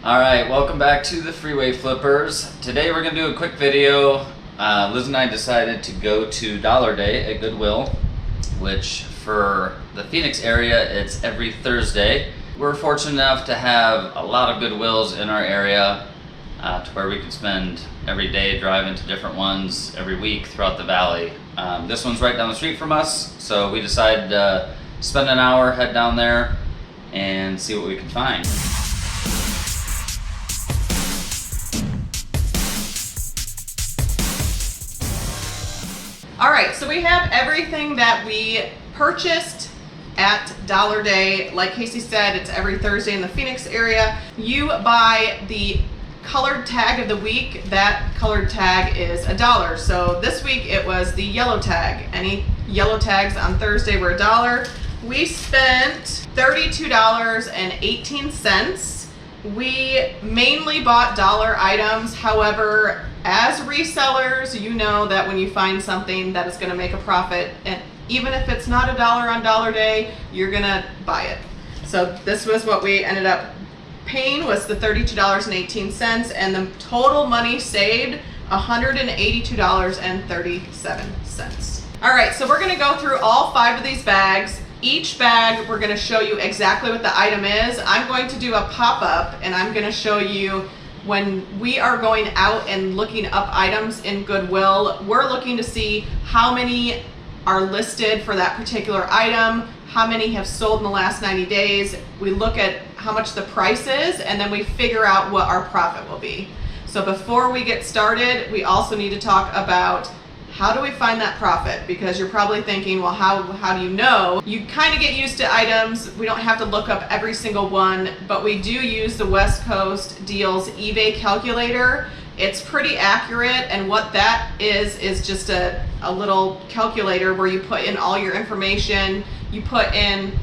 All right, welcome back to the Freeway Flippers. Today we're gonna do a quick video. Liz and I decided to go to Dollar Day at Goodwill, which for the Phoenix area, it's every Thursday. We're fortunate enough to have a lot of Goodwills in our area to where we could spend every day driving to different ones every week throughout the valley. This one's right down the street from us, so we decided to spend an hour, head down there, and see what we can find. All right, so we have everything that we purchased at Dollar Day. Like Casey said, it's every Thursday in the Phoenix area. You buy the colored tag of the week. That colored tag is $1. So this week it was the yellow tag. Any yellow tags on Thursday were $1. We spent $32.18. We mainly bought dollar items. However, as resellers, you know that when you find something that is going to make a profit, and even if it's not $1 on Dollar Day, you're going to buy it. So this was what we ended up paying, was the $32.18, and the total money saved $182.37. All right, so we're going to go through all 5 of these bags. Each bag, we're going to show you exactly what the item is. I'm going to do a pop-up, and I'm going to show you when we are going out and looking up items in Goodwill, we're looking to see how many are listed for that particular item, how many have sold in the last 90 days. We look at how much the price is, and then we figure out what our profit will be. So before we get started, we also need to talk about how do we find that profit? Because you're probably thinking, well, how do you know? You kind of get used to items. We don't have to look up every single one, but we do use the West Coast Deals eBay calculator. It's pretty accurate, and what that is just a little calculator where you put in all your information. You put in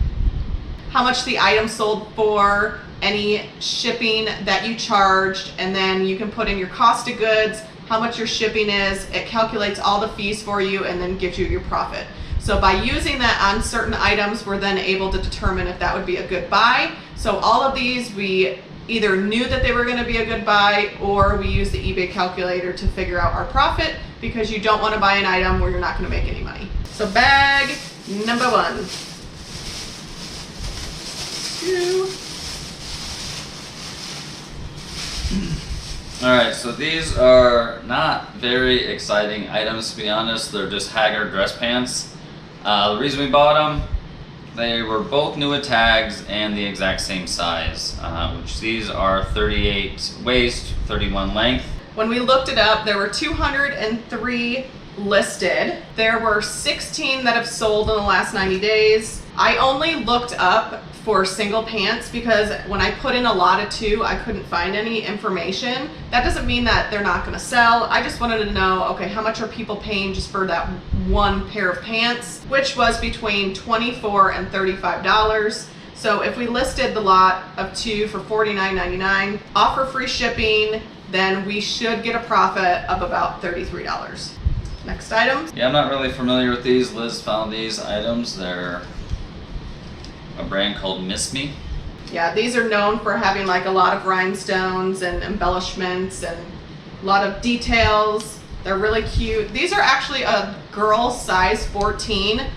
how much the item sold for, any shipping that you charged, and then you can put in your cost of goods, how much your shipping is. It calculates all the fees for you and then gives you your profit. So by using that on certain items, we're then able to determine if that would be a good buy. So all of these, we either knew that they were going to be a good buy, or we use the eBay calculator to figure out our profit, because you don't want to buy an item where you're not going to make any money. So bag number 1. 2. All right, so these are not very exciting items, to be honest. They're just Haggard dress pants. The reason we bought them, they were both new with tags and the exact same size, which these are 38 waist, 31 length. When we looked it up, there were 203 listed. There were 16 that have sold in the last 90 days. I only looked up for single pants because when I put in a lot of 2, I couldn't find any information. That doesn't mean that they're not going to sell. I just wanted to know, okay, how much are people paying just for that one pair of pants, which was between $24 and $35. So if we listed the lot of 2 for $49.99, offer free shipping, then we should get a profit of about $33. Next item. Yeah, I'm not really familiar with these. Liz found these items. They're a brand called Miss Me. Yeah, these are known for having like a lot of rhinestones and embellishments and a lot of details. They're really cute. These are actually a girl size 14.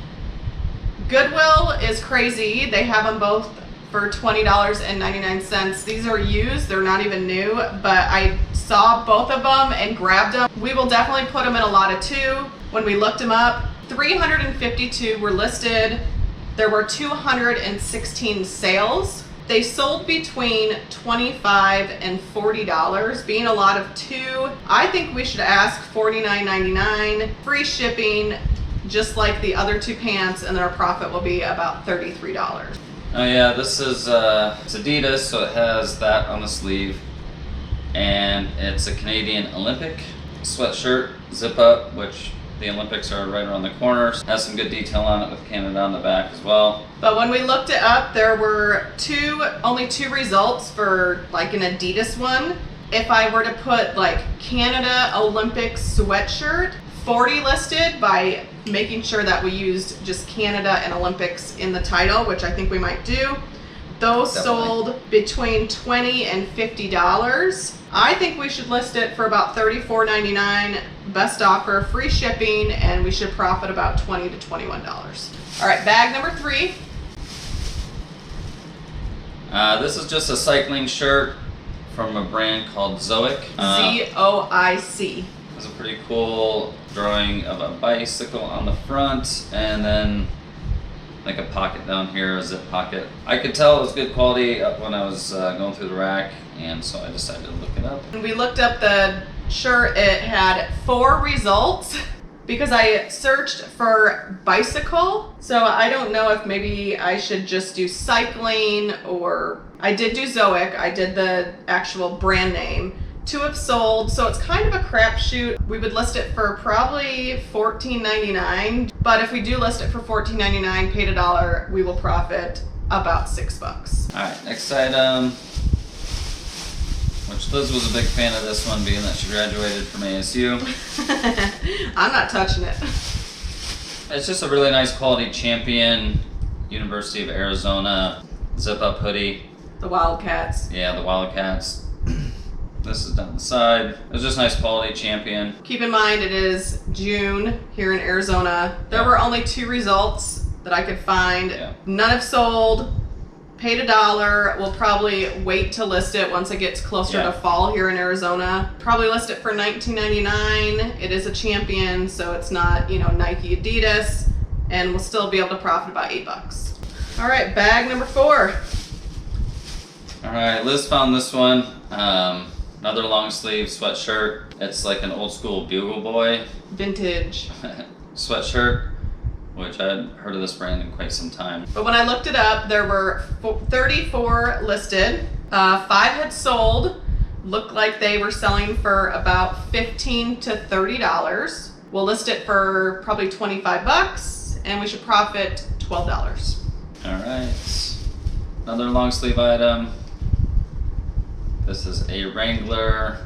Goodwill is crazy. They have them both for $20.99. These are used. They're not even new, but I saw both of them and grabbed them. We will definitely put them in a lot of 2. When we looked them up, 352 were listed. There were 216 sales. They sold between $25 and $40, being a lot of 2. I think we should ask $49.99, free shipping, just like the other 2 pants, and our profit will be about $33. Oh yeah, this is it's Adidas, so it has that on the sleeve, and it's a Canadian Olympic sweatshirt, zip up, which the Olympics are right around the corner. Has some good detail on it with Canada on the back as well. But when we looked it up, there were only two results for like an Adidas one. If I were to put like Canada Olympics sweatshirt, 40 listed by making sure that we used just Canada and Olympics in the title, which I think we might do. those Definitely. sold between $20 and $50. I think we should list it for about $34.99, best offer, free shipping, and we should profit about $20 to $21. All right, bag number 3. This is just a cycling shirt from a brand called Zoic. ZOIC. It's a pretty cool drawing of a bicycle on the front, and then like a pocket down here, a zip pocket. I could tell it was good quality when I was going through the rack, and so I decided to look it up. When we looked up the shirt, it had 4 results because I searched for bicycle. So I don't know if maybe I should just do cycling, or I did do Zoic. I did the actual brand name. 2 have sold, so it's kind of a crapshoot. We would list it for probably $14.99, but if we do list it for $14.99, paid $1, we will profit about $6. All right, next item, which Liz was a big fan of this one, being that she graduated from ASU. I'm not touching it. It's just a really nice quality Champion University of Arizona zip-up hoodie. The Wildcats. Yeah, the Wildcats. This is down the side. It's just nice quality Champion. Keep in mind it is June here in Arizona. There were only 2 results that I could find. Yeah. None have sold. Paid $1. We'll probably wait to list it once it gets closer to fall here in Arizona. Probably list it for $19.99. It is a Champion, so it's not, Nike, Adidas, and we'll still be able to profit about $8. All right, bag number 4. All right, Liz found this one. Another long sleeve sweatshirt. It's like an old school Bugle Boy Vintage. sweatshirt, which I hadn't heard of this brand in quite some time. But when I looked it up, there were 34 listed. 5 had sold. Looked like they were selling for about $15 to $30. We'll list it for probably $25, and we should profit $12. All right, another long sleeve item. This is a Wrangler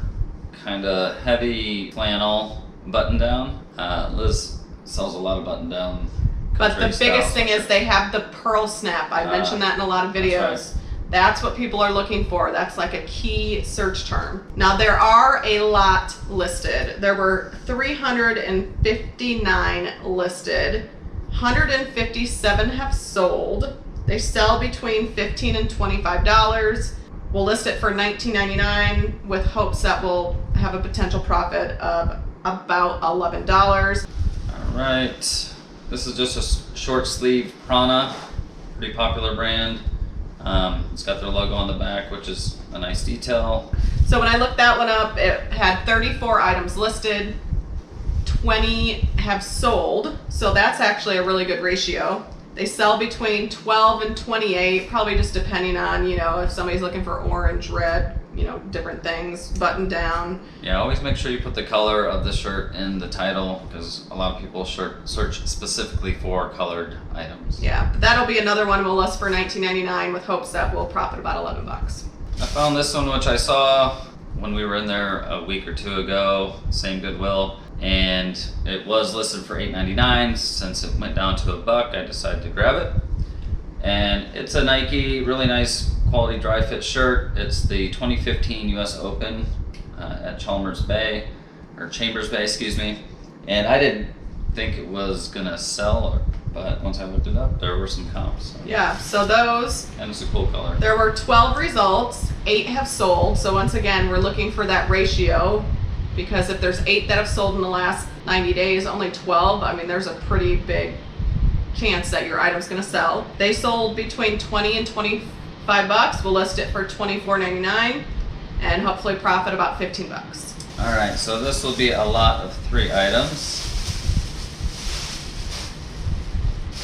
kind of heavy flannel button down. Liz sells a lot of button down. But the biggest thing is they have the pearl snap. I mentioned that in a lot of videos. That's what people are looking for. That's like a key search term. Now there are a lot listed. There were 359 listed. 157 have sold. They sell between $15 and $25. We'll list it for $19.99 with hopes that we'll have a potential profit of about $11. All right, this is just a short sleeve Prana, pretty popular brand. It's got their logo on the back, which is a nice detail. So when I looked that one up, it had 34 items listed, 20 have sold, so that's actually a really good ratio. They sell between 12 and 28, probably just depending on, if somebody's looking for orange, red, different things, button down. Yeah, always make sure you put the color of the shirt in the title, because a lot of people search specifically for colored items. Yeah, but that'll be another one we'll list for $19.99 with hopes that we'll profit about $11. I found this one, which I saw when we were in there a week or 2 ago, same Goodwill, and it was listed for $8.99. Since it went down to $1, I decided to grab it. And it's a Nike, really nice quality dry fit shirt. It's the 2015 US Open at Chambers Bay, excuse me. And I didn't think it was gonna sell, but once I looked it up, there were some comps. So. Yeah, so those. And it's a cool color. There were 12 results, 8 have sold. So once again, we're looking for that ratio, because if there's 8 that have sold in the last 90 days, only 12, there's a pretty big chance that your item's gonna sell. They sold between $20 and $25. We'll list it for $24.99 and hopefully profit about $15. All right, so this will be a lot of 3 items.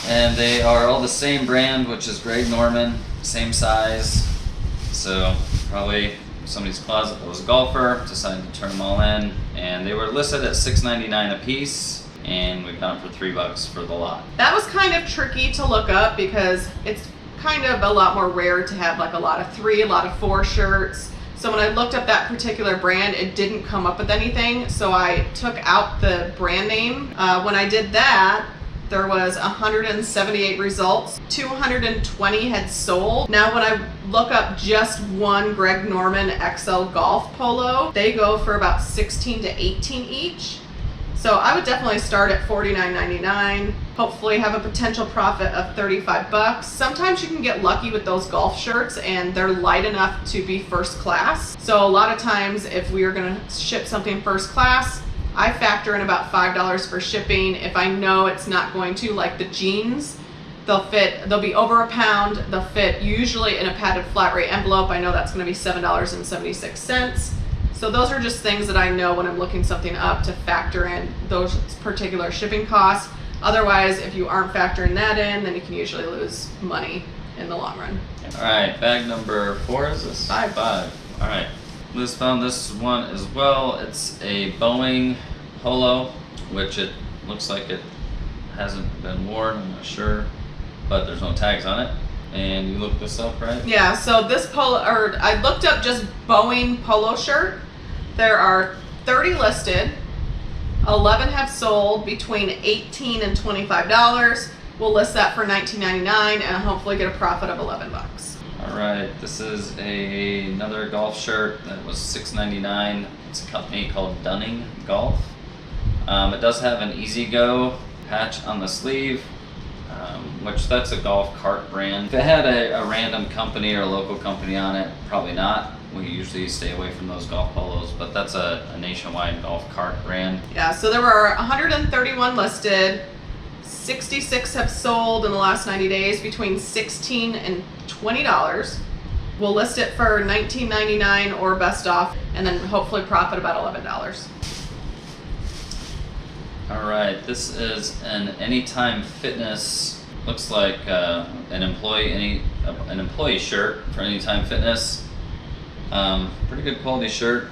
And they are all the same brand, which is Greg Norman, same size. So probably somebody's closet that was a golfer, decided to turn them all in. And they were listed at $6.99 a piece, and we got them for $3 for the lot. That was kind of tricky to look up because it's kind of a lot more rare to have like a lot of 3, a lot of 4 shirts. So when I looked up that particular brand, it didn't come up with anything. So I took out the brand name. When I did that, there was 178 results. 220 had sold. Now when I look up just one Greg Norman XL golf polo, they go for about 16 to 18 each. So I would definitely start at $49.99. Hopefully have a potential profit of $35. Sometimes you can get lucky with those golf shirts and they're light enough to be first class. So a lot of times if we are gonna ship something first class, I factor in about $5 for shipping. If I know it's not going to, like the jeans, they'll be over a pound. They'll fit usually in a padded flat rate envelope. I know that's gonna be $7.76. So those are just things that I know when I'm looking something up to factor in those particular shipping costs. Otherwise, if you aren't factoring that in, then you can usually lose money in the long run. All right, bag number 4 is this? 5. All right, Liz found this one as well. It's a Boeing polo, which it looks like it hasn't been worn, I'm not sure, but there's no tags on it. And you looked this up, right? Yeah, so this polo, or I looked up just Boeing polo shirt. There are 30 listed, 11 have sold between $18 and $25. We'll list that for $19.99 and hopefully get a profit of $11. All right, this is another golf shirt that was $6.99. It's a company called Dunning Golf. It does have an Easy Go patch on the sleeve, which that's a golf cart brand. If it had a random company or a local company on it, probably not. We usually stay away from those golf polos, but that's a nationwide golf cart brand. Yeah, so there were 131 listed, 66 have sold in the last 90 days between $16 and $20. We'll list it for $19.99 or best off, and then hopefully profit about $11. All right, this is an Anytime Fitness. Looks like an employee shirt for Anytime Fitness. Pretty good quality shirt,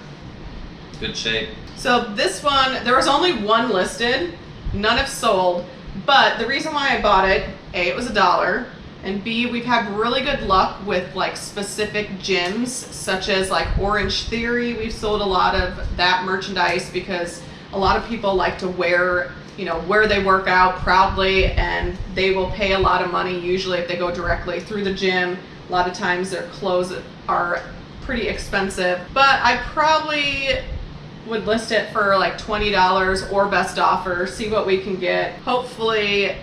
good shape. So this one, there was only one listed, none have sold, but the reason why I bought it, A, it was $1, and B, we've had really good luck with like specific gyms, such as like Orange Theory. We've sold a lot of that merchandise because a lot of people like to wear, you know, where they work out proudly, and they will pay a lot of money usually if they go directly through the gym. A lot of times their clothes are pretty expensive, but I probably would list it for like $20 or best offer, see what we can get. Hopefully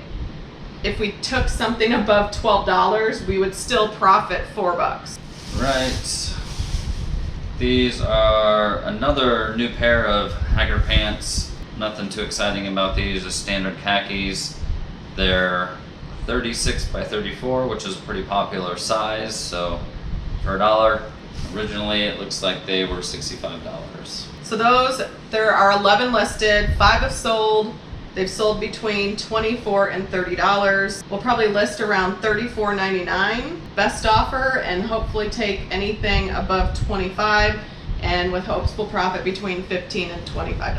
if we took something above $12, we would still profit $4. Right. These are another new pair of Hager pants. Nothing too exciting about these, just standard khakis. They're 36 by 34, which is a pretty popular size, so for $1. Originally, it looks like they were $65. So those, there are 11 listed, 5 have sold. They've sold between $24 and $30. We'll probably list around $34.99 best offer, and hopefully take anything above $25, and with hopes we'll profit between $15 and $25.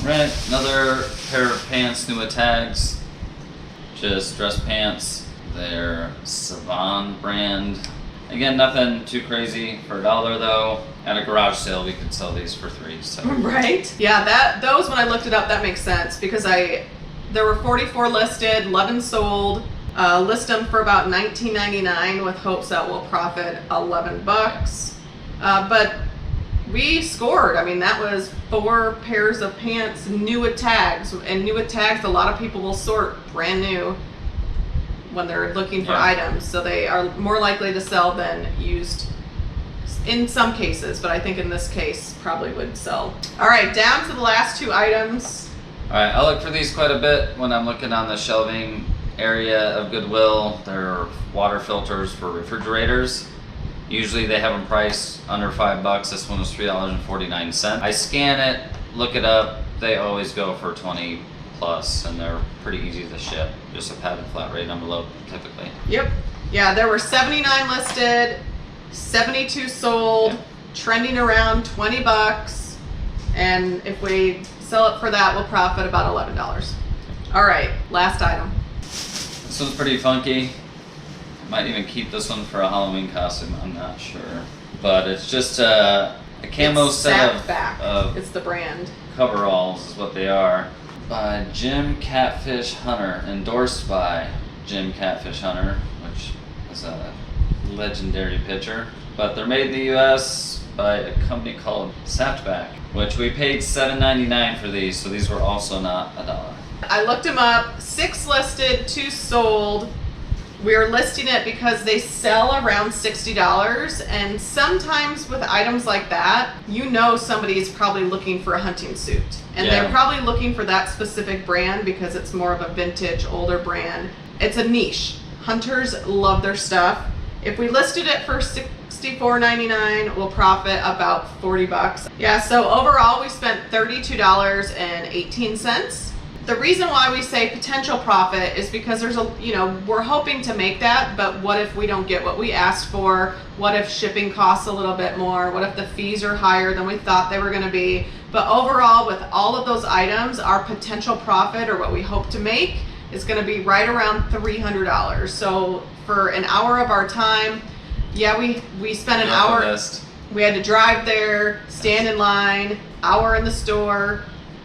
All right, another pair of pants, new with tags, just dress pants. They're Savan brand. Again, nothing too crazy for $1 though. At a garage sale, we could sell these for $3. So. Right? Yeah, those when I looked it up, that makes sense because there were 44 listed, 11 sold. List them for about $19.99 with hopes that we'll profit $11. But we scored. I mean, that was 4 pairs of pants, new with tags. And new with tags, a lot of people will sort brand new when they're looking for items, so they are more likely to sell than used in some cases, but I think in this case probably would sell. All right, down to the last 2 items. All right, I look for these quite a bit when I'm looking on the shelving area of Goodwill. They're water filters for refrigerators. Usually they have them priced under $5. This one was $3.49. I scan it, look it up. They always go for 20 plus, and they're pretty easy to ship. Just a padded flat rate envelope typically. Yep. Yeah, there were 79 listed, 72 sold, trending around $20. And if we sell it for that, we'll profit about $11. All right, last item. This one's pretty funky. Might even keep this one for a Halloween costume, I'm not sure. But it's just a camo set of it's the brand. coveralls is what they are. by Jim Catfish Hunter, endorsed by Jim Catfish Hunter, which is a legendary pitcher. But they're made in the US by a company called Saftback, which we paid $7.99 for these, so these were also not $1. I looked them up, 6 listed, 2 sold. We're listing it because they sell around $60, and sometimes with items like that, you know somebody's probably looking for a hunting suit. And Yeah. they're probably looking for that specific brand because it's more of a vintage, older brand. It's a niche. Hunters love their stuff. If we listed it for $64.99, we'll profit about $40. Yeah, so overall we spent $32.18. The reason why we say potential profit is because there's we're hoping to make that, but what if we don't get what we asked for? What if shipping costs a little bit more? What if the fees are higher than we thought they were going to be? But overall, with all of those items, our potential profit, or what we hope to make, is going to be right around $300. So for an hour of our time, yeah, we spent an hour. We had to drive there, stand in line, hour in the store,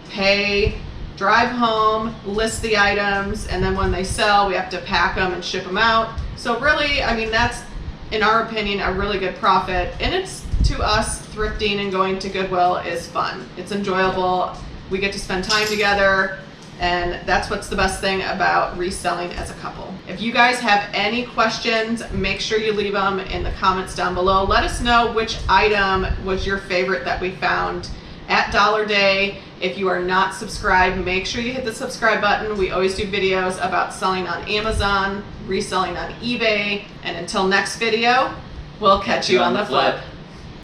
pay, drive home, list the items, and then when they sell, we have to pack them and ship them out. So really, I mean, that's, in our opinion, a really good profit. And it's, to us, thrifting and going to Goodwill is fun. It's enjoyable. We get to spend time together, and that's what's the best thing about reselling as a couple. If you guys have any questions, make sure you leave them in the comments down below. Let us know which item was your favorite that we found at Dollar Day. If you are not subscribed, make sure you hit the subscribe button. We always do videos about selling on Amazon, reselling on eBay, and until next video, we'll catch you on the flip.